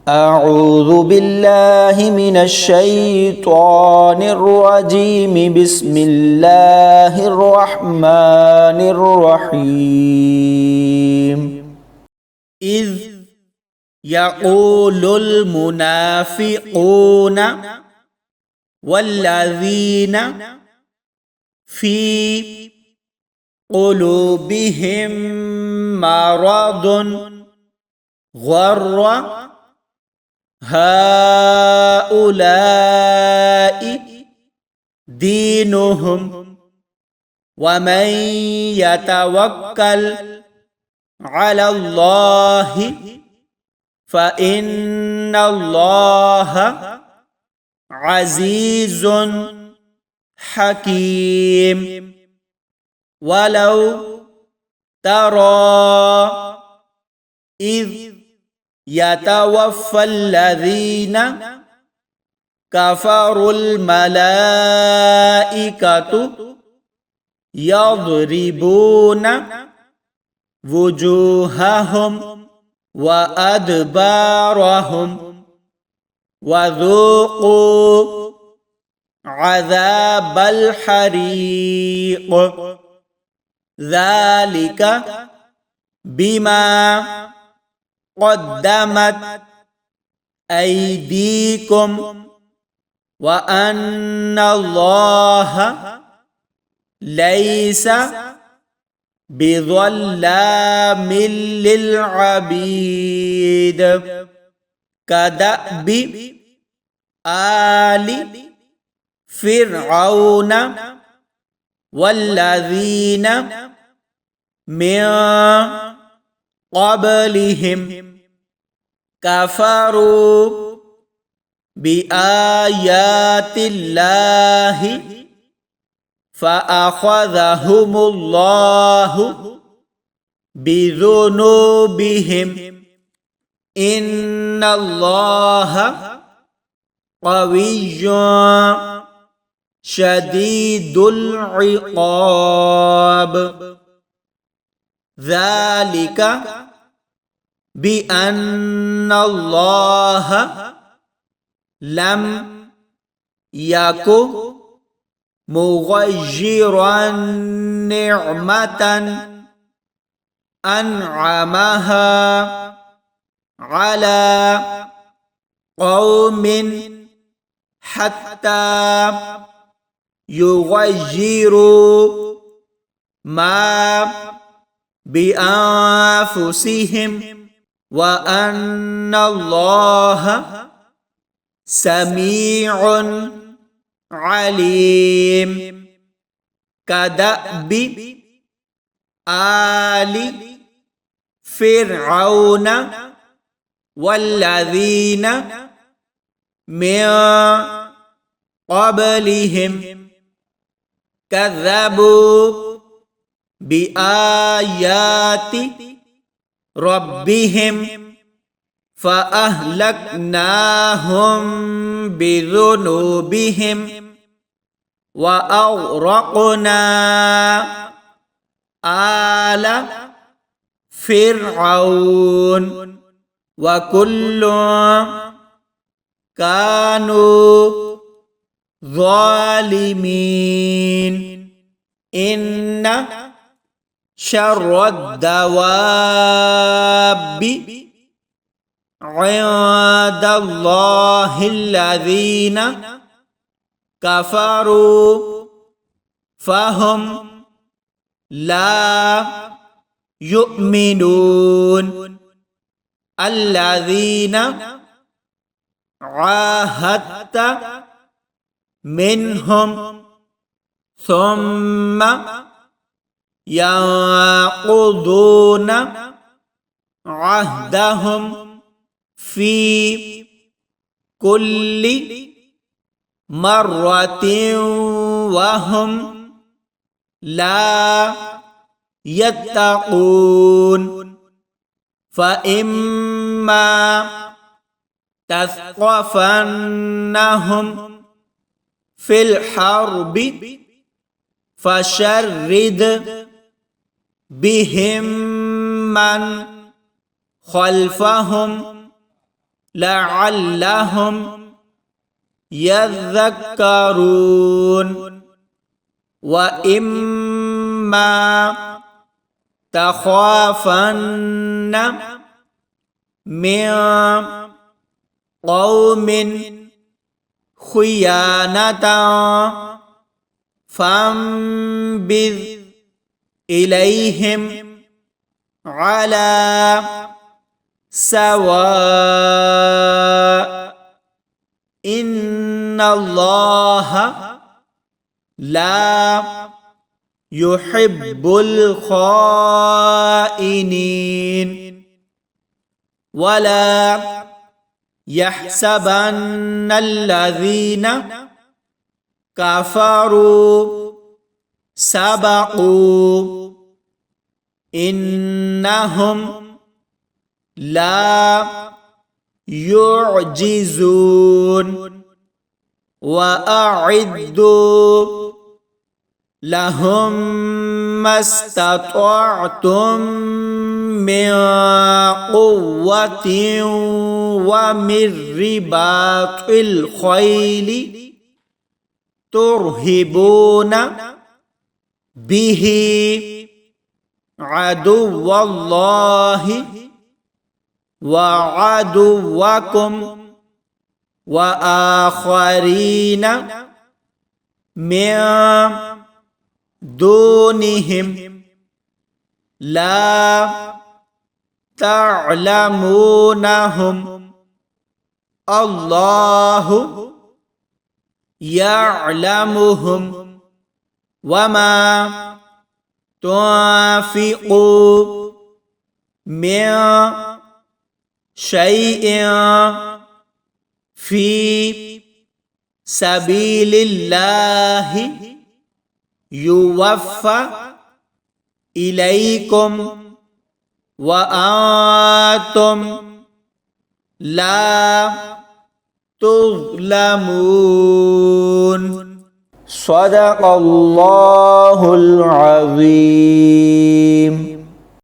أعوذ بالله من الشيطان الرجيم بسم الله الرحمن الرحيم إذ يقول المنافقون والذين في قلوبهم مرض غر هؤلاء دينهم ومن يتوكل على الله فإن الله عزيز حكيم ولو ترى إذ يتوفى الذين كفروا الملائكة يضربون وجوههم وأدبارهم وذوقوا عذاب الحريق ذلك بما قدمت أيديكم وأن الله ليس بظلام للعبيد كدأب آل فرعون والذين من قبلهم كفروا بآيات الله فأخذهم الله بذنوبهم إن الله قوي شديد العقاب ذلك بأن الله لم يكن مغيرا نعمة أنعمها على قوم حتى يغيروا ما بأنفسهم وأن الله سميع عليم كدأب آل فرعون والذين من قبلهم كذبوا بآيات ربهم فأهلكناهم بذنوبهم وأغرقنا آل فرعون وكل كانوا ظالمين إن شر الدواب عند الله الذين كفروا فهم لا يؤمنون الذين عاهدت منهم ثم ينقضون عهدهم في كل مرة وهم لا يتقون فإما تثقفنهم في الحرب فشرد بهم من خلفهم لعلهم يذكرون وإما تخافن من قوم خيانة فانبذ إليهم على سواء إن الله لا يحب الخائنين ولا يحسبن الذين كفروا سبقوا إنهم لا يعجزون وأعدوا لهم ما استطعتم من قوة ومن رباط الخيل ترهبون به عدو الله وعدوكم وآخرين من دونهم لا تعلمونهم الله يعلمهم وما تنفقوا من شيء في سبيل الله يوفى إليكم وأنتم لا تظلمون صدق الله العظيم.